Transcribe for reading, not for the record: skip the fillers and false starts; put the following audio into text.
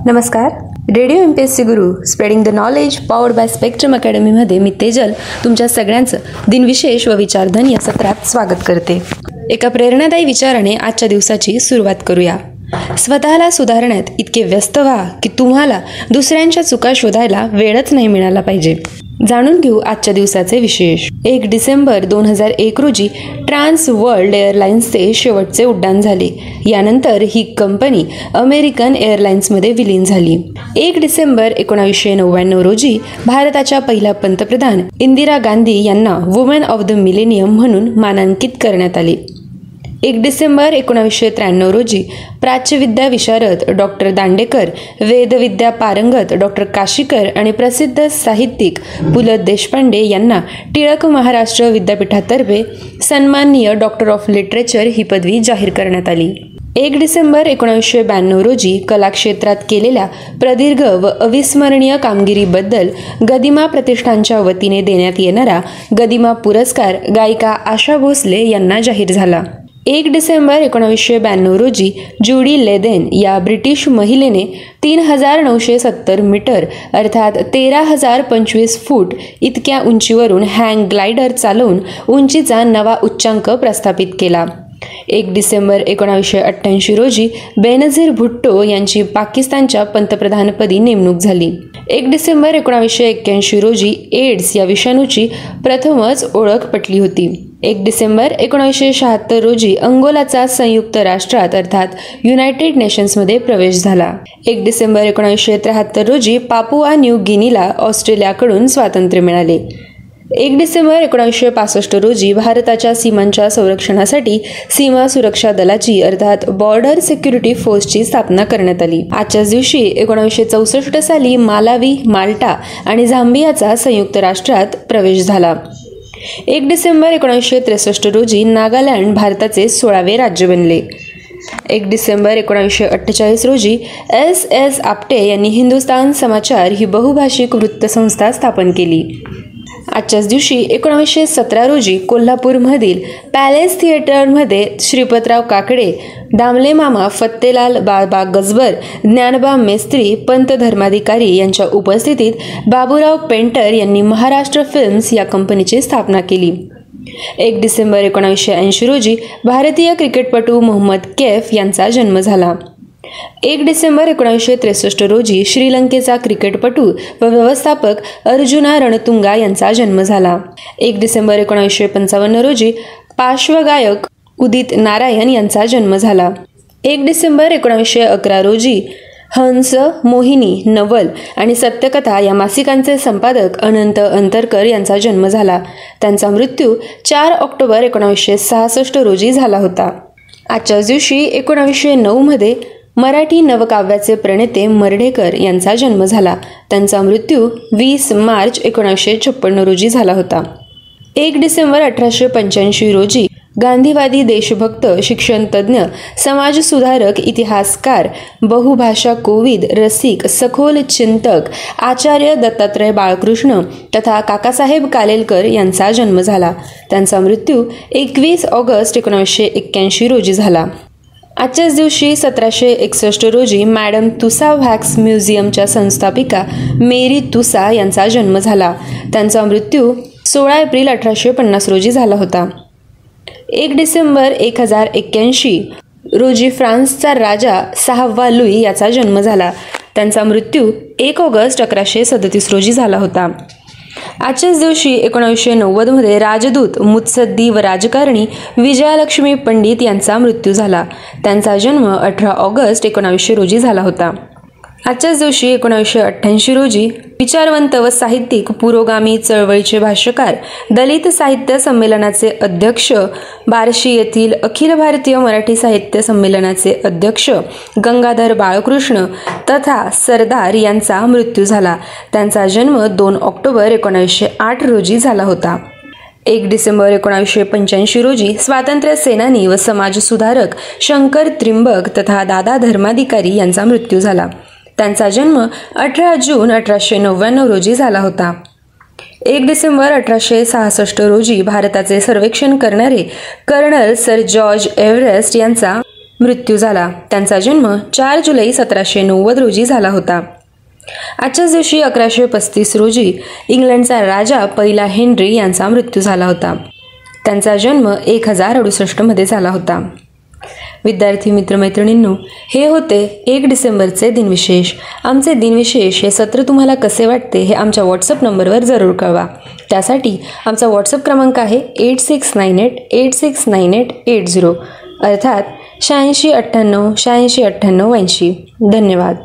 नमस्कार. Radio MPSC Guru spreading the knowledge powered by spectrum अकॅडमीमध्ये मी तेजल तुमच्या सगळ्यांचं दिनविशेष व विचारधन या सत्रात स्वागत करते. एका प्रेरणादायी विचाराने आजच्या दिवसाची सुरुवात करूया. स्वतःला सुधारण्यात इतके व्यस्त व्हा की तुम्हाला दुसऱ्यांच्या चुका शोधायला वेळच नाही मिळाला पाहिजे. जाणून घेऊ आजच्या दिवसाचे विशेष. 1 डिसेंबर 2001 रोजी ट्रान्स वर्ल्ड एअरलाइन्सचे शेवटचे उड्डाण झाले. यानंतर ही कंपनी अमेरिकन एअरलाइन्समध्ये विलीन झाली. 1 डिसेंबर 1999 रोजी भारताच्या पहिल्या पंतप्रधान इंदिरा गांधी यांना वुमेन ऑफ द मिलेनियम म्हणून मानांकित करण्यात आले. 1 डिसेंबर 1993 रोजी प्राच्यविद्या विशारद डॉक्टर दांडेकर, वेदविद्या पारंगत डॉक्टर काशीकर आणि प्रसिद्ध साहित्यिक पु ल देशपांडे यांना टिळक महाराष्ट्र विद्यापीठातर्फे सन्माननीय डॉक्टर ऑफ लिटरेचर ही पदवी जाहीर करण्यात आली. 1 डिसेंबर 1992 रोजी कलाक्षेत्रात केलेल्या प्रदीर्घ व अविस्मरणीय कामगिरीबद्दल गदिमा प्रतिष्ठानच्या वतीने देण्यात येणारा गदिमा पुरस्कार गायिका आशा भोसले यांना जाहीर झाला. 1 डिसेंबर 1992 रोजी जुडी लेदेन या ब्रिटिश महिलेने 3970 मीटर अर्थात 13,025 फूट इतक्या उंचीवरून हँग ग्लायडर चालवून उंचीचा नवा उच्चांक प्रस्थापित केला. 1 डिसेंबर 1988 रोजी बेनझीर भुट्टो यांची पाकिस्तानच्या पंतप्रधानपदी नेमणूक झाली. 1 डिसेंबर 1981 रोजी एड्स या विषाणूची प्रथमच ओळख पटली होती. 1 डिसेंबर 1976 रोजी अंगोलाचा संयुक्त राष्ट्रात अर्थात युनायटेड नेशन्समध्ये प्रवेश झाला. 1 डिसेंबर 1973 रोजी पापुआ न्यू गिनीला ऑस्ट्रेलियाकडून स्वातंत्र्य मिळाले. 1 डिसेंबर 1965 रोजी भारताच्या सीमांच्या संरक्षणासाठी सीमा सुरक्षा दलाची अर्थात बॉर्डर सिक्युरिटी फोर्सची स्थापना करण्यात आली. आजच्याच दिवशी 1964 साली मालावी, माल्टा आणि झांबियाचा संयुक्त राष्ट्रात प्रवेश झाला. 1 डिसेंबर 1963 रोजी नागालँड भारताचे 16वे राज्य बनले. 1 डिसेंबर 1948 रोजी S.S. आपटे यांनी हिंदुस्तान समाचार ही बहुभाषिक वृत्तसंस्था स्थापन केली. आजच्याच दिवशी 1917 रोजी कोल्हापूरमधील पॅलेस थिएटरमध्ये श्रीपतराव काकडे, दामले मामा, फत्तेलाल बाबा गजबर, ज्ञानबा मेस्त्री, पंत धर्माधिकारी यांच्या उपस्थितीत बाबूराव पेंटर यांनी महाराष्ट्र फिल्म्स या कंपनीची स्थापना केली. 1 डिसेंबर 1980 रोजी भारतीय क्रिकेटपटू मोहम्मद कैफ यांचा जन्म झाला. 1 डिसेंबर 1963 रोजी श्रीलंकेचा क्रिकेटपटू व व्यवस्थापक अर्जुना रणतुंगा यांचा जन्म झाला. 1 डिसेंबर 1955 रोजी पार्श्वगायक उदित नारायण यांचा जन्म झाला. 1 डिसेंबर 1911 रोजी हंस, मोहिनी, नवल आणि सत्यकथा या मासिकांचे संपादक अनंत अंतरकर यांचा जन्म झाला. त्यांचा मृत्यू 4 ऑक्टोबर 1966 रोजी झाला होता. आजच्याच दिवशी 1909 मध्ये मराठी नवकाव्याचे प्रणेते मर्ढेकर यांचा जन्म झाला. त्यांचा मृत्यू 20 मार्च 1956 रोजी झाला होता. 1 डिसेंबर 1885 रोजी गांधीवादी, देशभक्त, शिक्षणतज्ज्ञ, समाजसुधारक, इतिहासकार, बहुभाषा कोविद, रसिक, सखोल चिंतक आचार्य दत्तात्रय बाळकृष्ण तथा काकासाहेब कालेलकर यांचा जन्म झाला. त्यांचा मृत्यू 21 ऑगस्ट 1981 रोजी झाला. आजच्याच दिवशी 1761 रोजी मॅडम तुसा व्हॅक्स म्युझियमच्या संस्थापिका मेरी तुसा यांचा जन्म झाला. त्यांचा मृत्यू 16 एप्रिल 1850 रोजी झाला होता. 1 डिसेंबर 1081 रोजी फ्रान्सचा राजा 6वा लुई याचा जन्म झाला. त्यांचा मृत्यू 1 ऑगस्ट 1137 रोजी झाला होता. आजच्याच दिवशी 1990 मध्ये राजदूत, मुत्सद्दी व राजकारणी विजयालक्ष्मी पंडित यांचा मृत्यू झाला. त्यांचा जन्म 18 ऑगस्ट 1900 रोजी झाला होता. आजच्याच दिवशी 1988 रोजी विचारवंत व साहित्यिक, पुरोगामी चळवळीचे भाष्यकार, दलित साहित्य संमेलनाचे अध्यक्ष, बार्शी येथील अखिल भारतीय मराठी साहित्य संमेलनाचे अध्यक्ष गंगाधर बाळकृष्ण तथा सरदार यांचा मृत्यू झाला. त्यांचा जन्म 2 ऑक्टोबर 1908 रोजी झाला होता. 1 डिसेंबर 1985 रोजी स्वातंत्र्य सेनानी व समाजसुधारक शंकर त्रिंबक तथा दादा धर्माधिकारी यांचा मृत्यू झाला. त्यांचा जन्म 18 जून 1899 रोजी झाला होता. 1 डिसेंबर 1866 रोजी भारताचे सर्वेक्षण करणारे कर्नल सर जॉर्ज एव्हरेस्ट यांचा मृत्यू झाला. त्यांचा जन्म 4 जुलै 1790 रोजी झाला होता. आजच्याच दिवशी 1135 रोजी इंग्लंडचा राजा पहिला हेनरी यांचा मृत्यू झाला होता. त्यांचा जन्म 1068 मध्ये झाला होता. विद्यार्थी मित्रमैत्रिणींनो, हे होते 1 डिसेंबरचे दिनविशेष. आमचे दिनविशेष हे सत्र तुम्हाला कसे वाटते हे आमच्या व्हॉट्सअप नंबरवर जरूर कळवा. त्यासाठी आमचा व्हॉट्सअप क्रमांक आहे 8698869880 अर्थात 8698 8698 80. धन्यवाद.